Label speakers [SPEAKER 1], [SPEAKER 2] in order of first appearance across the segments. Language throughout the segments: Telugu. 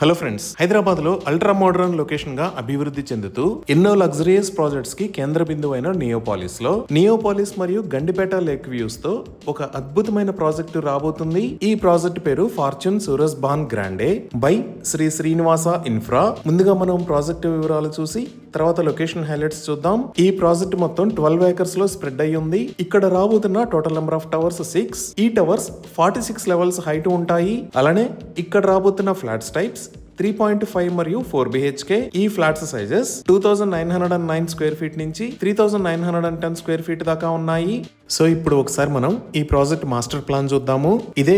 [SPEAKER 1] హలో ఫ్రెండ్స్, హైదరాబాద్ లో అల్ట్రా మోడర్న్ లొకేషన్ గా అభివృద్ధి చెందుతూ ఎన్నో లగ్జరియస్ ప్రాజెక్ట్స్ కి కేంద్ర బిందువు అయిన నియోపాలిస్ మరియు గండిపేట లేక్ వ్యూస్ తో ఒక అద్భుతమైన ప్రాజెక్టు రాబోతుంది. ఈ ప్రాజెక్ట్ పేరు Fortune Surajbhan Grande by Shri Srinivasa Infra. ముందుగా మనం ప్రాజెక్టు వివరాలు చూసి తర్వాత లొకేషన్ హైలైట్స్ చూద్దాం. ఈ ప్రాజెక్ట్ మొత్తం 12 ఏకర్స్ లో స్ప్రెడ్ అయ్యి ఉంది. ఇక్కడ రాబోతున్న టోటల్ నెంబర్ ఆఫ్ టవర్స్ 6. ఈ టవర్స్ 46 లెవెల్స్ హైట్ ఉంటాయి. అలానే ఇక్కడ రాబోతున్న ఫ్లాట్స్ టైప్స్ 3.5 మరియు 4 BHK. ఈ ఫ్లాట్స్ సైజెస్ 2909 స్క్వేర్ ఫీట్ నుంచి 3910 స్క్వేర్ ఫీట్ దాకా ఉన్నాయి. సో ఇప్పుడు ఒకసారి మనం ఈ ప్రాజెక్ట్ మాస్టర్ ప్లాన్ చూద్దాము. ఇదే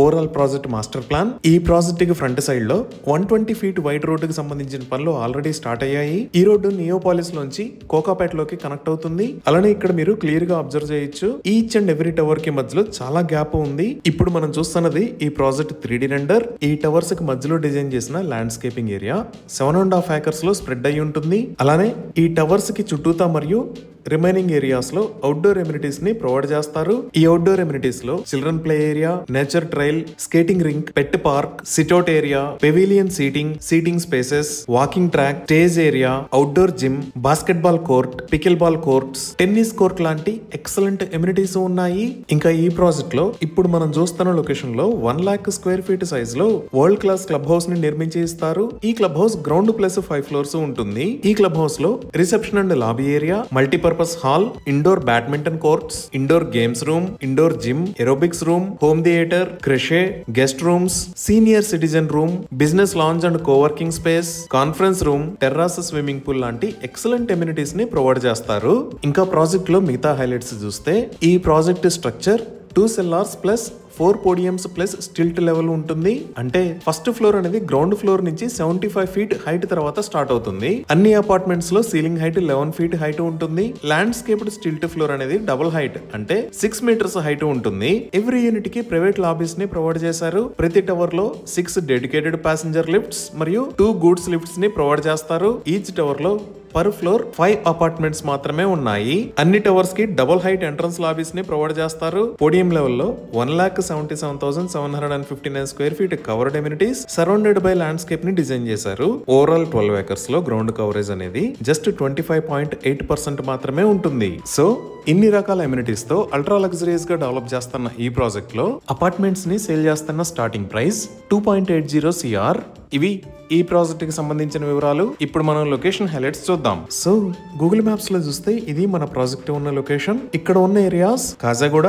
[SPEAKER 1] ఓవరాల్ ప్రాజెక్ట్ మాస్టర్ ప్లాన్. ఈ ప్రాజెక్ట్ కి ఫ్రంట్ సైడ్ లో 120 ఫీట్ వైడ్ రోడ్ కి సంబంధించిన పనులు ఆల్రెడీ స్టార్ట్ అయ్యాయి. ఈ రోడ్డు నియోపాలిస్ లోంచి కోకాపేటలోకి కనెక్ట్ అవుతుంది. అలానే ఇక్కడ మీరు క్లియర్ గా అబ్జర్వ్ చేయొచ్చు, ఈచ్ అండ్ ఎవ్రీ టవర్ కి మధ్యలో చాలా గ్యాప్ ఉంది. ఇప్పుడు మనం చూస్తున్నది ఈ ప్రాజెక్ట్ 3D రెండర్. ఈ టవర్స్ కి మధ్యలో డిజైన్ చేసిన ల్యాండ్స్కేపింగ్ ఏరియా 7.5 ఏకర్స్ లో స్ప్రెడ్ అయి ఉంటుంది. అలానే ఈ టవర్స్ కి చుట్టూతా మరియు రిమైనింగ్ ఏరియాస్ లో అవుట్డోర్ ఎమ్యూనిటీస్ ని ప్రొవైడ్ చేస్తారు. ఈ అవుట్డోర్ ఎమ్యూనిటీస్ లో children play area, nature trail, skating rink, pet park, sit out area, pavilion seating spaces, walking track, stage area, outdoor gym, basketball court, pickleball courts, tennis court లాంటి ఎక్సలెంట్ ఎమ్యూనిటీస్ ఉన్నాయి. ఇంకా ఈ ప్రాజెక్ట్ లో ఇప్పుడు మనం చూస్తున్న లొకేషన్ లో 1 lakh స్క్వేర్ ఫీట్ సైజ్ లో వరల్డ్ క్లాస్ క్లబ్ హౌస్ ని నిర్మించి ఇస్తారు. ఈ club house ground plus 5 floors ఉంటుంది. ఈ క్లబ్ హౌస్ లో reception and lobby area, multipurpose hall, indoor badminton courts, indoor games room, indoor gym, aerobics room, home theatre, creche, guest rooms, senior citizen room, business lounge and coworking space, conference room, terrace, swimming pool లాంటి ఎక్సలెంట్ ఎమ్యూనిటీస్ ని ప్రొవైడ్ చేస్తారు. ఇంకా ప్రాజెక్ట్ లో మిగతా హైలైట్స్ చూస్తే ఈ project structure 2 cellars plus 4 podiums plus stilt level ఉంటుంది. అంటే ఫస్ట్ ఫ్లోర్ అనేది గ్రౌండ్ ఫ్లోర్ నుంచి 75 ఫీట్ హైట్ తర్వాత స్టార్ట్ అవుతుంది. అన్ని అపార్ట్మెంట్స్ లో సీలింగ్ హైట్ 11 ఫీట్ హైట్ ఉంటుంది. ల్యాండ్స్కేప్డ్ స్టిల్ట్ ఫ్లోర్ అనేది డబుల్ హైట్ అంటే 6 మీటర్స్ హైట్ ఉంటుంది. ఎవ్రీ యూనిట్ కి ప్రైవేట్ లాబీస్ ని ప్రొవైడ్ చేశారు. ప్రతి టవర్ లో 6 డెడికేటెడ్ ప్యాసింజర్ లిఫ్ట్స్ మరియు 2 గూడ్స్ లిఫ్ట్స్ ని ప్రొవైడ్ చేస్తారు. ఈచ్ టవర్ లో పర్ ఫ్లోర్ 5 అపార్ట్మెంట్స్ మాత్రమే ఉన్నాయి. అన్ని టవర్స్ కి డబుల్ హైట్ ఎంట్రన్స్ లాబీస్ ని ప్రొవైడ్ చేస్తారు. పోడియం లెవెల్ లో 1,77,759 square feet covered amenities surrounded by landscape ని డిజైన్ చేశారు. ఓవరాల్ 12 ఏకర్స్ లో గ్రౌండ్ కవరేజ్ అనేది జస్ట్ 25.8% మాత్రమే ఉంటుంది. సో ఇన్ని రకాల ఎమ్యూనిటీస్ తో అల్ట్రా లగ్జరీస్ గా డెవలప్ చేస్తున్న ఈ ప్రాజెక్ట్ లో అపార్ట్మెంట్స్ ని సేల్ చేస్తున్న స్టార్టింగ్ ప్రైస్ 2.80 CR. ఇవి ఈ ప్రాజెక్ట్ కి సంబంధించిన వివరాలు. ఇప్పుడు మనం లొకేషన్ హైలైట్స్ చూద్దాం. సో గూగుల్ మ్యాప్స్ లో చూస్తే ఇది మన ప్రాజెక్ట్ ఉన్న లొకేషన్. ఇక్కడ ఉన్న ఏరియాస్ కాజాగూడ,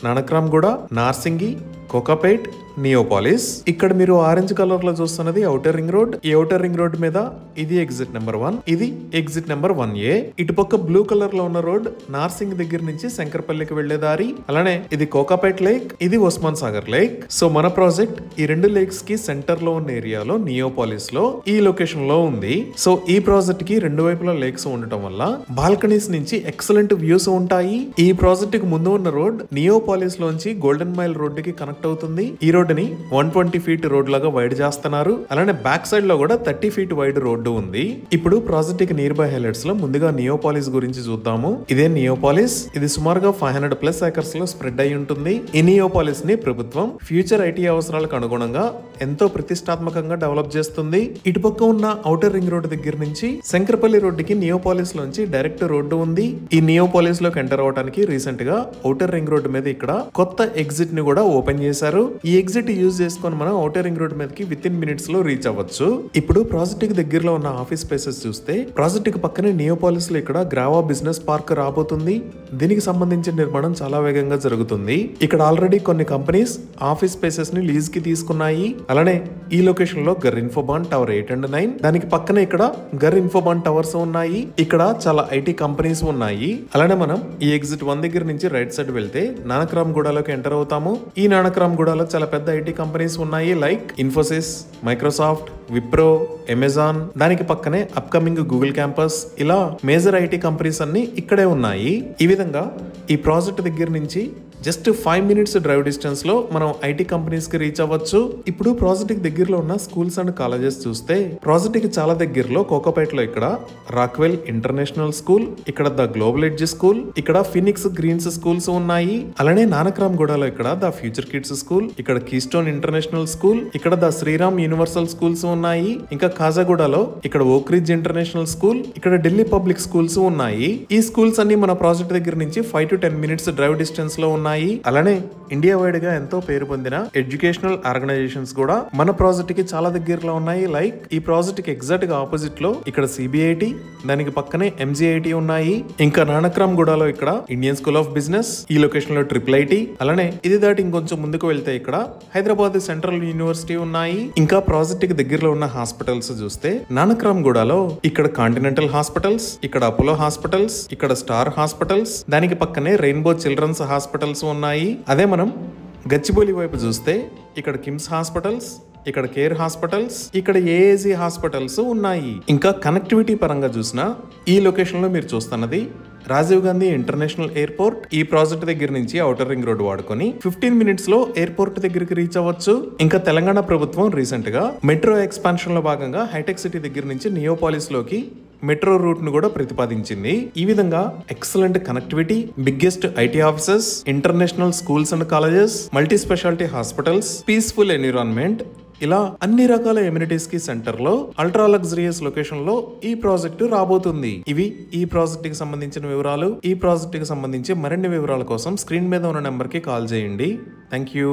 [SPEAKER 1] నానక్రామ్గూడ, నార్సింగి, కోకాపేట్, నియోపాలిస్. ఇక్కడ మీరు ఆరెంజ్ కలర్ లో చూస్తున్నది ఔటర్ రింగ్ రోడ్. ఈ ఔటర్ రింగ్ రోడ్ మీద ఇది ఎగ్జిట్ నెంబర్ 1, ఇది ఎగ్జిట్ నెంబర్ 1A. ఇటుపక్క బ్లూ కలర్ లో ఉన్న రోడ్ నార్సింగ్ దగ్గర నుంచి శంకర్పల్లికి వెళ్లే దారి. అలానే ఇది కోకాపేట్ లేక్, ఇది ఉస్మాన్ సాగర్ లేక్. సో మన ప్రాజెక్ట్ ఈ 2 లేక్స్ కి సెంటర్ లో ఉన్న ఏరియాలో నియోపాలిస్ లో ఈ లొకేషన్ లో ఉంది. సో ఈ ప్రాజెక్ట్ కి 2 వైపులా లేక్స్ ఉండటం వల్ల బాల్కనీస్ నుంచి ఎక్సలెంట్ వ్యూస్ ఉంటాయి. ఈ ప్రాజెక్ట్ కి ముందు ఉన్న రోడ్ నియోపాలిస్ లోంచి గోల్డెన్ మైల్ రోడ్ కి కనెక్ట్ అవుతుంది. ఈ రోడ్ ని 120 ఫీట్ రోడ్ లాగా వైడ్ చేస్తున్నారు. అలానే బ్యాక్ సైడ్ లో కూడా 30 ఫీట్ వైడ్ రోడ్డు ఉంది. ఇప్పుడు ప్రాజెక్ట్ కి నియర్ బై హైలైట్స్ లో ముందుగా నియోపాలిస్ గురించి చూద్దాము. ఇదే నియోపాలిస్. ఇది సుమారుగా 500+ ఏకర్స్ లో స్ప్రెడ్ అయి ఉంటుంది. ఈ నియోపాలిస్ ని ప్రభుత్వం ఫ్యూచర్ ఐటీ అవసరాలకు అనుగుణంగా ఎంతో ప్రతిష్టాత్మకంగా డెవలప్ చేస్తుంది. ఇటుపక్క ఉన్న ఔటర్ రింగ్ రోడ్ దగ్గర నుంచి శంకర్పల్లి రోడ్డుకి నియోపాలిస్ లోంచి డైరెక్ట్ రోడ్డు ఉంది. ఈ నియోపాలిస్ లోకి ఎంటర్ అవడానికి రీసెంట్ గా ఔటర్ రింగ్ రోడ్ మీద ఇక్కడ కొత్త ఎగ్జిట్ ని కూడా ఓపెన్ చేశారు. ఈ ఎగ్జిట్ యూజ్ చేసుకొని మనం ఔటర్ రింగ్ రోడ్ మీదకి వితిన్ మినిట్స్ లో రీచ్ అవ్వచ్చు. ఇప్పుడు ప్రాజెక్ట్ కి దగ్గరలో ఉన్న ఆఫీస్ స్పేసెస్ చూస్తే ప్రాజెక్ట్ కి పక్కనే నియోపాలిస్ లో ఇక్కడ గ్రావా బిజినెస్ పార్క్ రాబోతుంది. దీనికి సంబంధించిన నిర్మాణం చాలా వేగంగా జరుగుతుంది. ఇక్కడ ఆల్రెడీ కొన్ని కంపెనీస్ ఆఫీస్ స్పేసెస్ ని లీజ్ కి తీసుకున్నాయి. అలానే ఈ లొకేషన్ లో గర్ ఇన్ఫోబాన్ టవర్ 8 and 9, దానికి పక్కనే ఇక్కడ గర్ ఇన్ఫోబాన్ టవర్స్ ఉన్నాయి. ఇక్కడ చాలా ఐటీ కంపెనీస్ ఉన్నాయి. అలానే మనం ఈ ఎగ్జిట్ 1 దగ్గర నుంచి రైట్ సైడ్ వెళ్తే నానక్రామ్గూడలోకి ఎంటర్ అవుతాము. ఈ నానక్రామ్గూడలో చాలా పెద్ద ఐటీ కంపెనీస్ ఉన్నాయి. Like Infosys, Microsoft, Wipro, Amazon. దానికి పక్కనే అప్కమింగ్ గూగుల్ క్యాంపస్. ఇలా మేజర్ ఐటీ కంపెనీస్ అన్ని ఇక్కడే ఉన్నాయి. ఈ విధంగా ఈ ప్రాజెక్ట్ దగ్గర నుంచి జస్ట్ 5 minutes డ్రైవ్ డిస్టెన్స్ లో మనం ఐటీ కంపెనీస్ కి రీచ్ అవ్వచ్చు. ఇప్పుడు ప్రాజెక్ట్ కి దగ్గరలో ఉన్న స్కూల్స్ అండ్ కాలేజెస్ చూస్తే ప్రాజెక్ట్ కి చాలా దగ్గరలో కోకాపేట్ లో ఇక్కడ రాక్వెల్ ఇంటర్నేషనల్ స్కూల్, ఇక్కడ ద గ్లోబల్ ఎడ్జ్ స్కూల్, ఇక్కడ ఫినిక్స్ గ్రీన్స్ స్కూల్స్ ఉన్నాయి. అలానే నానక్రామ్గూడలో ఇక్కడ ద ఫ్యూచర్ కిడ్స్ స్కూల్, ఇక్కడ కీస్టోన్ ఇంటర్నేషనల్ స్కూల్, ఇక్కడ ద శ్రీరామ్ యూనివర్సల్ స్కూల్స్ ఉన్నాయి. ఉన్నాయి. ఇంకా కాజాగూడలో ఇక్కడ ఓక్రిడ్జ్ ఇంటర్నేషనల్ స్కూల్, ఇక్కడ ఢిల్లీ పబ్లిక్ స్కూల్స్ ఉన్నాయి. ఈ స్కూల్స్ అన్ని మన ప్రాజెక్ట్ దగ్గర నుంచి 5 to 10 minutes డ్రైవ్ డిస్టెన్స్ లో ఉన్నాయి. అలానే ఇండియా వైడ్ గా ఎంతో పేరు పొందిన ఎడ్యుకేషనల్ ఆర్గనైజేషన్స్ కూడా మన ప్రాజెక్ట్ కి చాలా దగ్గరలో ఉన్నాయి. లైక్ ఈ ప్రాజెక్ట్ కి ఎగ్జాక్ట్ గా ఆపోజిట్ లో ఇక్కడ సిబిఐటి, దానికి పక్కనే ఎంజిఐటి ఉన్నాయి. ఇంకా నానక్రామ్ గూడలో ఇక్కడ ఇండియన్ స్కూల్ ఆఫ్ బిజినెస్, ఈ లొకేషన్ లో IIIT, అలానే ఇది దాటి ఇంకొంచెం ముందుకు వెళ్తే ఇక్కడ హైదరాబాద్ సెంట్రల్ యూనివర్సిటీ ఉన్నాయి. ఇంకా ప్రాజెక్ట్ కి దగ్గరలో ఉన్న హాస్పిటల్స్ చూస్తే నానక్రామ్ గూడలో ఇక్కడ కాంటినెంటల్ హాస్పిటల్స్, ఇక్కడ అపోలో హాస్పిటల్స్, ఇక్కడ స్టార్ హాస్పిటల్స్, దానికి పక్కనే రెయిన్బో చిల్డ్రన్స్ హాస్పిటల్స్ ఉన్నాయి. అదే మనం గచ్చిబౌలి వైపు చూస్తే ఇక్కడ కిమ్స్ హాస్పిటల్స్, ఇక్కడ కేర్ హాస్పిటల్స్, ఇక్కడ ఏఏజీ హాస్పిటల్స్ ఉన్నాయి. ఇంకా కనెక్టివిటీ పరంగా చూసినా ఈ లొకేషన్ లో మీరు చూస్తున్నది రాజీవ్ గాంధీ ఇంటర్నేషనల్ ఎయిర్పోర్ట్. ఈ ప్రాజెక్ట్ దగ్గర నుంచి ఔటర్ రింగ్ రోడ్ వాడుకొని 15 minutes లో ఎయిర్పోర్ట్ దగ్గరికి రీచ్ అవ్వచ్చు. ఇంకా తెలంగాణ ప్రభుత్వం రీసెంట్ గా మెట్రో ఎక్స్పాన్షన్ లో భాగంగా హైటెక్ సిటీ దగ్గర నుంచి నియోపాలిస్ లోకి మెట్రో రూట్ ను కూడా ప్రతిపాదించింది. ఈ విధంగా excellent connectivity, biggest IT offices, international schools and colleges, multi speciality hospitals, peaceful environment, ఇలా అన్ని రకాల ఎమ్యూనిటీస్ కి సెంటర్ లో అల్ట్రా లగ్జరియస్ లొకేషన్ లో ఈ ప్రాజెక్టు రాబోతుంది. ఇవి ఈ ప్రాజెక్ట్ కి సంబంధించిన వివరాలు. ఈ ప్రాజెక్ట్ కి సంబంధించి మరిన్ని వివరాల కోసం స్క్రీన్ మీద ఉన్న నెంబర్ కి కాల్ చేయండి. Thank you.